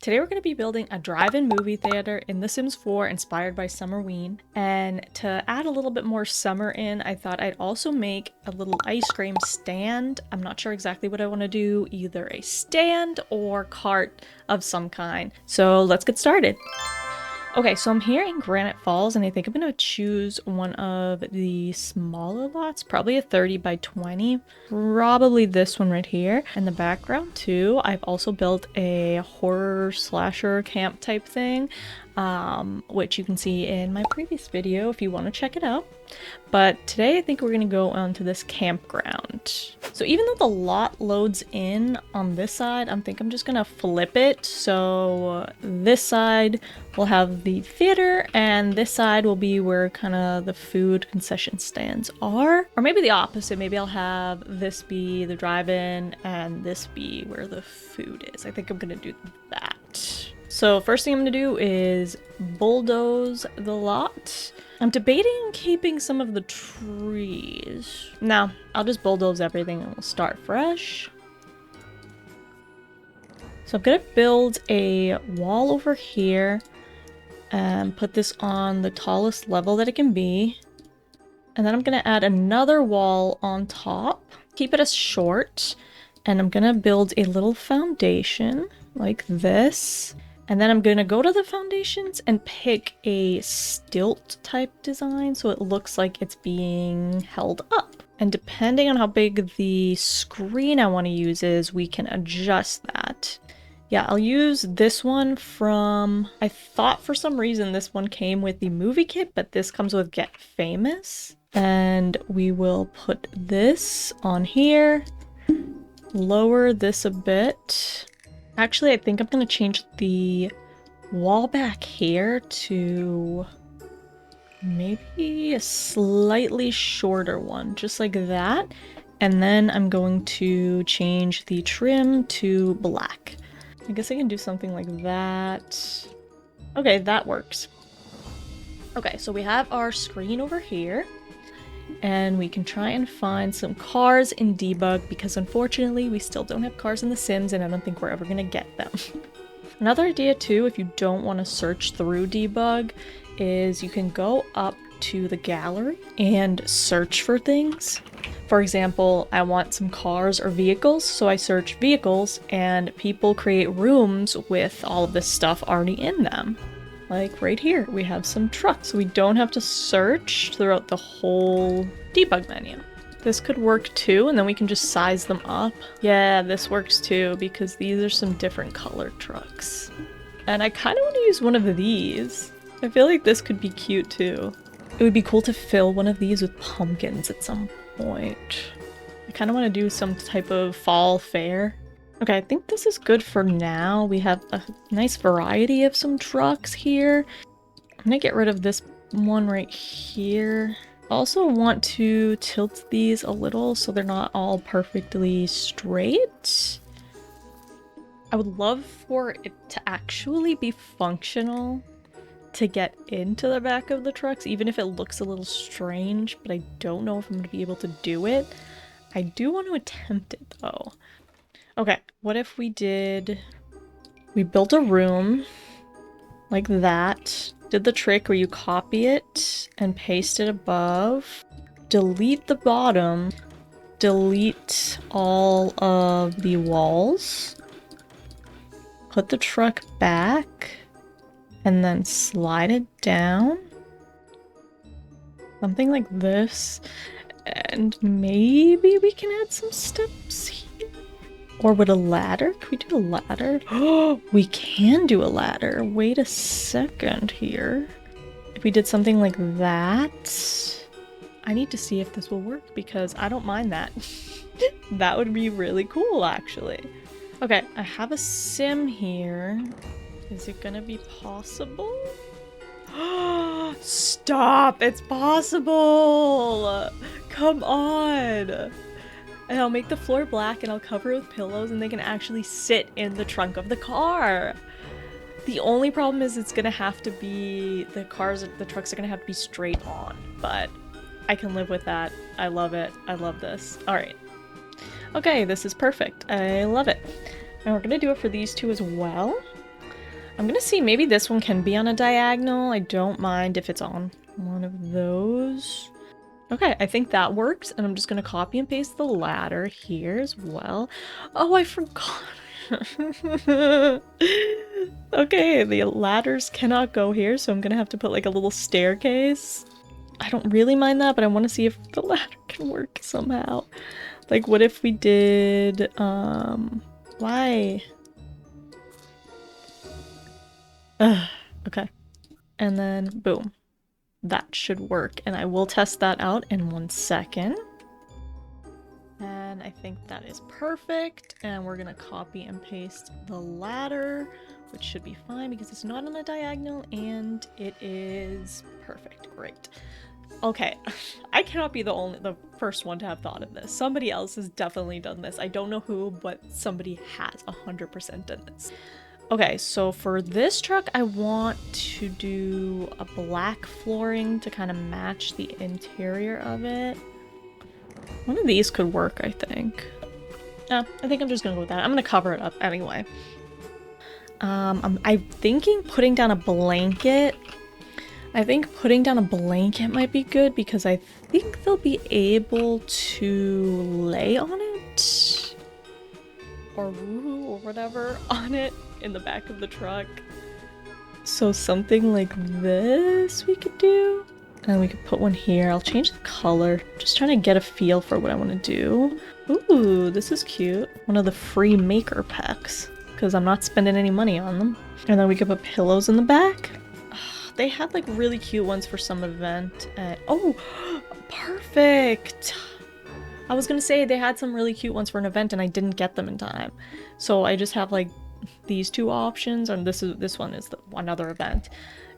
Today we're going to be building a drive-in movie theater in The Sims 4 inspired by Summerween. And to add a little bit more summer in, I thought I'd also make a little ice cream stand. I'm not sure exactly what I want to do, either a stand or cart of some kind. So let's get started. Okay, so I'm here in Granite Falls, and I think I'm gonna choose one of the smaller lots, probably a 30 by 20. Probably this one right here. In the background too, I've also built a horror slasher camp type thing, which you can see in my previous video if you want to check it out. But today I think we're gonna go onto this campground. So even though the lot loads in on this side, I'm just gonna flip it. So this side will have the theater and this side will be where kind of the food concession stands are. Or maybe the opposite. Maybe I'll have this be the drive-in and this be where the food is. I think I'm gonna do that. So first thing I'm gonna do is bulldoze the lot. I'm debating keeping some of the trees. No, I'll just bulldoze everything and we'll start fresh. So I'm gonna build a wall over here and put this on the tallest level that it can be. And then I'm gonna add another wall on top. Keep it as short. And I'm gonna build a little foundation like this. And then I'm gonna go to the foundations and pick a stilt type design so it looks like it's being held up. And depending on how big the screen I want to use is, we can adjust that. Yeah, I'll use this one from... I thought for some reason this one came with the movie kit, but this comes with Get Famous. And we will put this on here. Lower this a bit. Actually, I think I'm going to change the wall back here to maybe a slightly shorter one, just like that. And then I'm going to change the trim to black. I guess I can do something like that. Okay, that works. Okay, so we have our screen over here. And we can try and find some cars in Debug because unfortunately we still don't have cars in The Sims and I don't think we're ever gonna get them. Another idea too, if you don't want to search through Debug, is you can go up to the gallery and search for things. For example, I want some cars or vehicles, so I search vehicles and people create rooms with all of this stuff already in them. Like right here, we have some trucks. We don't have to search throughout the whole debug menu. This could work too, and then we can just size them up. Yeah, this works too, because these are some different colored trucks. And I kind of want to use one of these. I feel like this could be cute too. It would be cool to fill one of these with pumpkins at some point. I kind of want to do some type of fall fair. Okay, I think this is good for now. We have a nice variety of some trucks here. I'm gonna get rid of this one right here. I also want to tilt these a little so they're not all perfectly straight. I would love for it to actually be functional to get into the back of the trucks, even if it looks a little strange, but I don't know if I'm gonna be able to do it. I do want to attempt it though. Okay, what if we built a room like that, did the trick where you copy it and paste it above, delete the bottom, delete all of the walls, put the truck back, and then slide it down. Something like this. And maybe we can add some steps here. Or would a ladder? Can we do a ladder? Oh, we can do a ladder. Wait a second here. If we did something like that, I need to see if this will work because I don't mind that. That would be really cool, actually. Okay, I have a sim here. Is it gonna be possible? Stop! It's possible! Come on! And I'll make the floor black and I'll cover it with pillows and they can actually sit in the trunk of the car. The only problem is it's gonna have to be, the trucks are gonna have to be straight on, but I can live with that. I love it. I love this. All right. Okay, this is perfect. I love it. And we're gonna do it for these two as well. I'm gonna see, maybe this one can be on a diagonal. I don't mind if it's on one of those. Okay, I think that works, and I'm just gonna copy and paste the ladder here as well. Oh, I forgot. Okay, the ladders cannot go here, so I'm gonna have to put like a little staircase. I don't really mind that, but I want to see if the ladder can work somehow. Like, what if we did, why? Okay. And then, boom. That should work, and I will test that out in 1 second. And I think that is perfect, and we're gonna copy and paste the ladder, which should be fine because it's not on a diagonal, and it is perfect. Great. Okay, I cannot be the first one to have thought of this. Somebody else has definitely done this. I don't know who, but somebody has 100% done this. Okay, so for this truck, I want to do a black flooring to kind of match the interior of it. One of these could work, I think. I think I'm just gonna go with that. I'm gonna cover it up anyway. I'm thinking putting down a blanket. I think putting down a blanket might be good because I think they'll be able to lay on it or woo or whatever on it in the back of the truck. So something like this we could do. And we could put one here. I'll change the color. Just trying to get a feel for what I want to do. Ooh, this is cute. One of the free maker packs because I'm not spending any money on them. And then we could put pillows in the back. They had like really cute ones for some event. Oh, perfect. I was gonna say they had some really cute ones for an event and I didn't get them in time. So I just have like these two options, and this one is another event.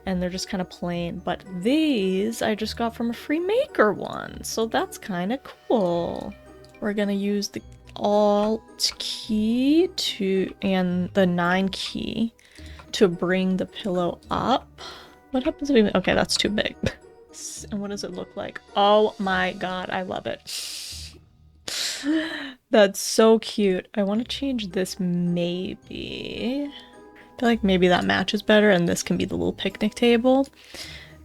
And they're just kind of plain, but these I just got from a free maker one. So that's kind of cool. We're gonna use the Alt key and the 9 key to bring the pillow up. What happens if we... Okay, that's too big. And what does it look like? Oh my god, I love it. That's so cute. I want to change this maybe. I feel like maybe that matches better, and this can be the little picnic table.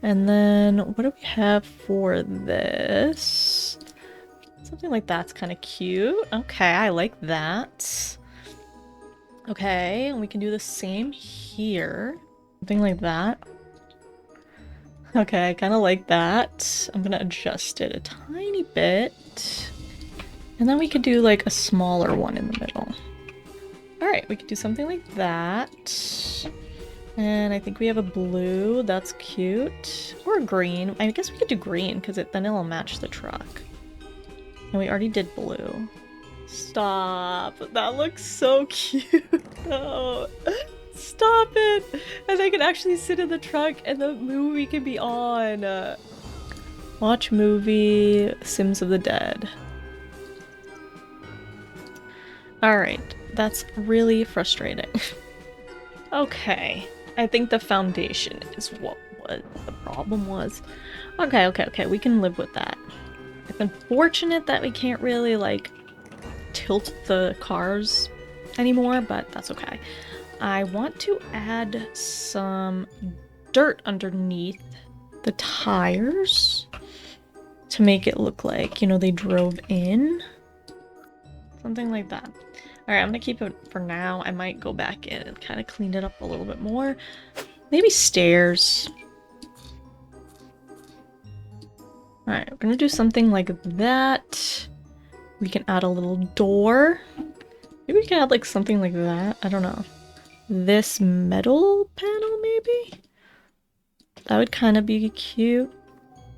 And then what do we have for this? Something like that's kind of cute. Okay, I like that. Okay, and we can do the same here. Something like that. Okay, I kind of like that. I'm gonna adjust it a tiny bit. And then we could do like a smaller one in the middle. Alright, we could do something like that. And I think we have a blue. That's cute. Or green. I guess we could do green because then it'll match the truck. And we already did blue. Stop. That looks so cute though. Stop it! And they can actually sit in the truck and the movie can be on. Watch movie Sims of the Dead. Alright, that's really frustrating. Okay, I think the foundation is what the problem was. Okay, we can live with that. It's unfortunate that we can't really, like, tilt the cars anymore, but that's okay. I want to add some dirt underneath the tires to make it look like, you know, they drove in. Something like that. Alright, I'm gonna keep it for now. I might go back in and kind of clean it up a little bit more. Maybe stairs. Alright, we're gonna do something like that. We can add a little door. Maybe we can add like something like that. I don't know. This metal panel, maybe? That would kind of be cute.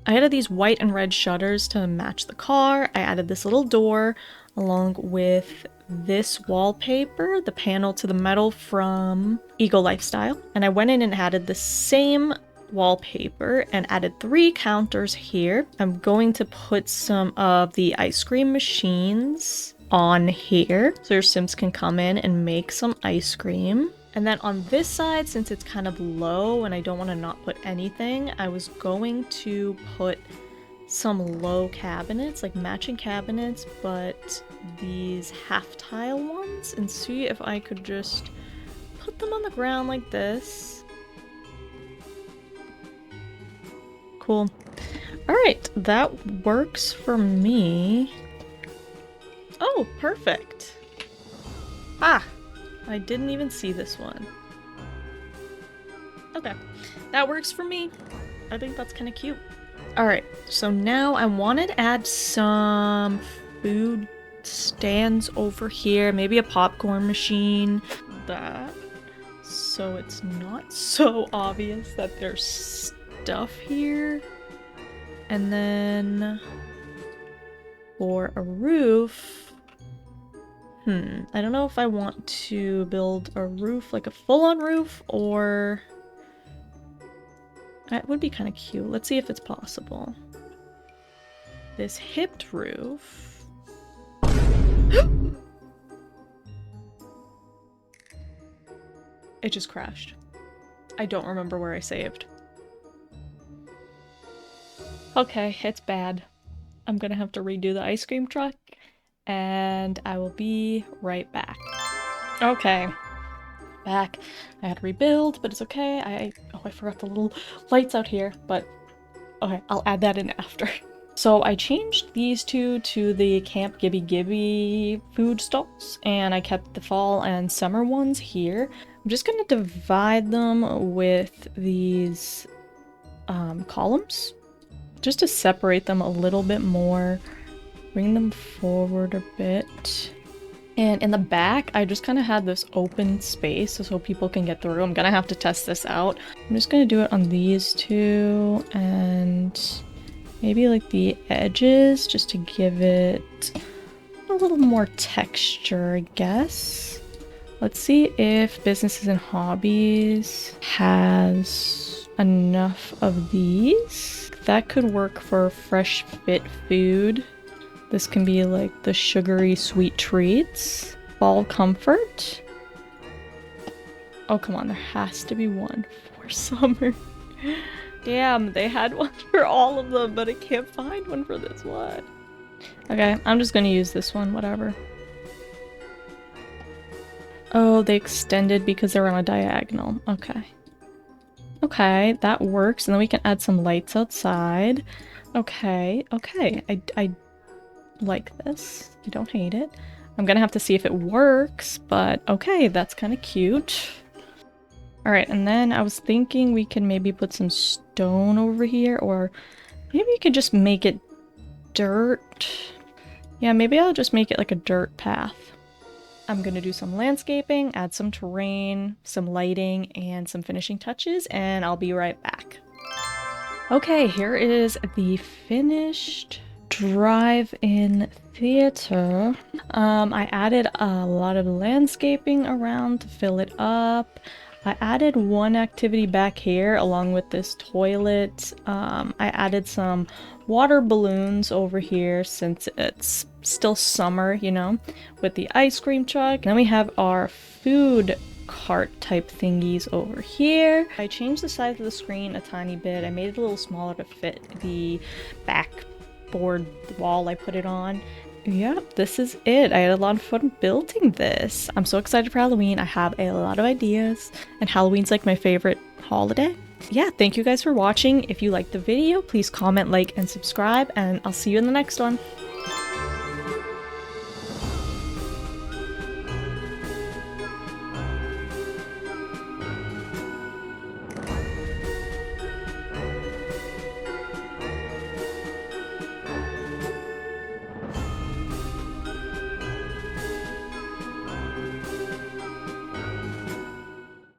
I added these white and red shutters to match the car. I added this little door along with this wallpaper, the panel to the metal from Eagle Lifestyle. And I went in and added the same wallpaper and added 3 counters here. I'm going to put some of the ice cream machines on here so your Sims can come in and make some ice cream. And then on this side, since it's kind of low and I don't want to not put anything, I was going to put some low cabinets, like matching cabinets, but these half tile ones, and see if I could just put them on the ground like this. Cool. Alright, that works for me. Oh, perfect. Ah, I didn't even see this one. Okay, that works for me. I think that's kind of cute. Alright, so now I wanted to add some food stands over here. Maybe a popcorn machine. That. So it's not so obvious that there's stuff here. And then for a roof, I don't know if I want to build a roof, like a full-on roof, or that would be kind of cute. Let's see if it's possible. This hipped roof. It just crashed. I don't remember where I saved. Okay, it's bad. I'm gonna have to redo the ice cream truck, and I will be right back. Okay, back. I had to rebuild, but it's okay. Oh, I forgot the little lights out here, but okay, I'll add that in after. So I changed these two to the Camp Gibby Gibby food stalls, and I kept the fall and summer ones here. I'm just gonna divide them with these columns, just to separate them a little bit more, bring them forward a bit. And in the back, I just kind of had this open space so people can get through. I'm gonna have to test this out. I'm just gonna do it on these two, and maybe like the edges, just to give it a little more texture, I guess. Let's see if Businesses and Hobbies has enough of these. That could work for Fresh Fit Food. This can be like the sugary sweet treats. Fall Comfort. Oh, come on, there has to be one for summer. Damn, they had one for all of them, but I can't find one for this one. Okay, I'm just gonna use this one, whatever. Oh, they extended because they're on a diagonal. Okay. Okay, that works. And then we can add some lights outside. Okay, okay. I like this. I don't hate it. I'm gonna have to see if it works, but okay, that's kind of cute. Alright, and then I was thinking we can maybe put some stone over here, or maybe you could just make it dirt. Yeah, maybe I'll just make it like a dirt path. I'm gonna do some landscaping, add some terrain, some lighting, and some finishing touches, and I'll be right back. Okay, here is the finished drive-in theater. I added a lot of landscaping around to fill it up. I added one activity back here along with this toilet. I added some water balloons over here since it's still summer, you know, with the ice cream truck. And then we have our food cart type thingies over here. I changed the size of the screen a tiny bit. I made it a little smaller to fit the backboard wall I put it on. Yep, this is it. I had a lot of fun building this. I'm so excited for Halloween. I have a lot of ideas, and Halloween's like my favorite holiday. Yeah, thank you guys for watching. If you liked the video, please comment, like, and subscribe, and I'll see you in the next one.